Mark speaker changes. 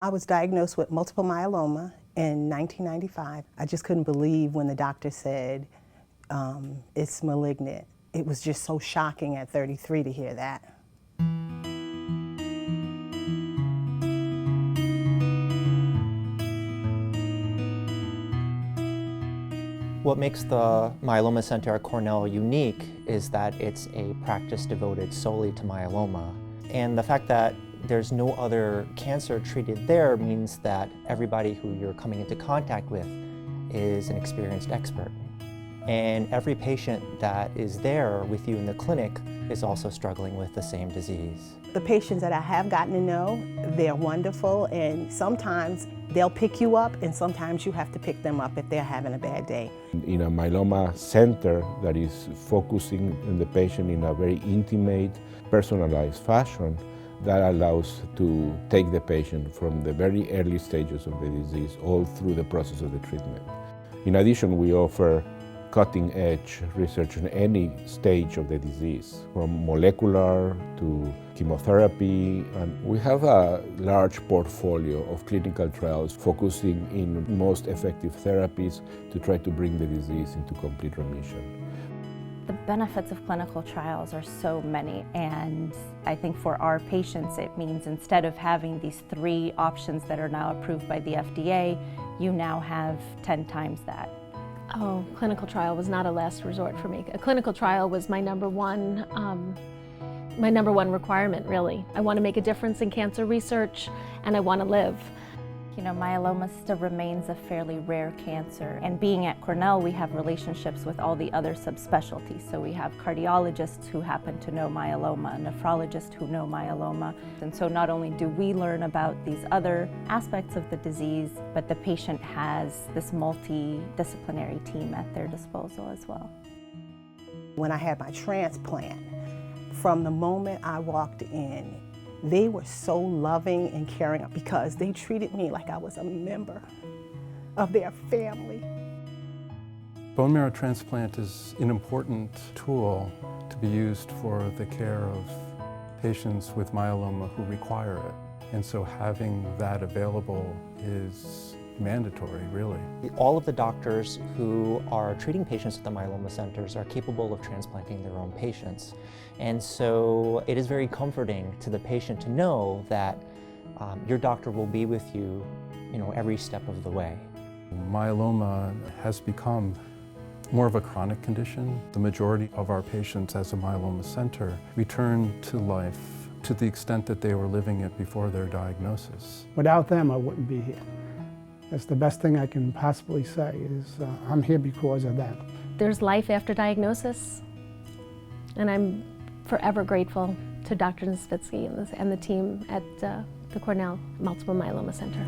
Speaker 1: I was diagnosed with multiple myeloma in 1995. I just couldn't believe when the doctor said it's malignant. It was just so shocking at 33 to hear that.
Speaker 2: What makes the Myeloma Center at Cornell unique is that it's a practice devoted solely to myeloma. And the fact that there's no other cancer treated there means that everybody who you're coming into contact with is an experienced expert. And every patient that is there with you in the clinic is also struggling with the same disease.
Speaker 1: The patients that I have gotten to know, they're wonderful, and sometimes they'll pick you up and sometimes you have to pick them up if they're having a bad day.
Speaker 3: In a myeloma center that is focusing on the patient in a very intimate, personalized fashion, that allows to take the patient from the very early stages of the disease all through the process of the treatment. In addition, we offer cutting-edge research in any stage of the disease, from molecular to chemotherapy. And we have a large portfolio of clinical trials focusing in most effective therapies to try to bring the disease into complete remission.
Speaker 4: The benefits of clinical trials are so many, and I think for our patients it means instead of having these 3 options that are now approved by the FDA, you now have 10 times that.
Speaker 5: Oh, clinical trial was not a last resort for me. A clinical trial was my number one requirement, really. I want to make a difference in cancer research, and I want to live.
Speaker 4: You know, myeloma still remains a fairly rare cancer, and being at Cornell, we have relationships with all the other subspecialties. So we have cardiologists who happen to know myeloma, nephrologists who know myeloma. And so not only do we learn about these other aspects of the disease, but the patient has this multidisciplinary team at their disposal as well.
Speaker 1: When I had my transplant, from the moment I walked in, they were so loving and caring because they treated me like I was a member of their family.
Speaker 6: Bone marrow transplant is an important tool to be used for the care of patients with myeloma who require it. And so having that available is mandatory, really.
Speaker 2: All of the doctors who are treating patients at the myeloma centers are capable of transplanting their own patients. And so it is very comforting to the patient to know that your doctor will be with you, every step of the way.
Speaker 6: Myeloma has become more of a chronic condition. The majority of our patients as a myeloma center return to life to the extent that they were living it before their diagnosis.
Speaker 7: Without them, I wouldn't be here. That's the best thing I can possibly say is I'm here because of them.
Speaker 5: There's life after diagnosis, and I'm forever grateful to Dr. Nisvitsky and the team at the Cornell Multiple Myeloma Center.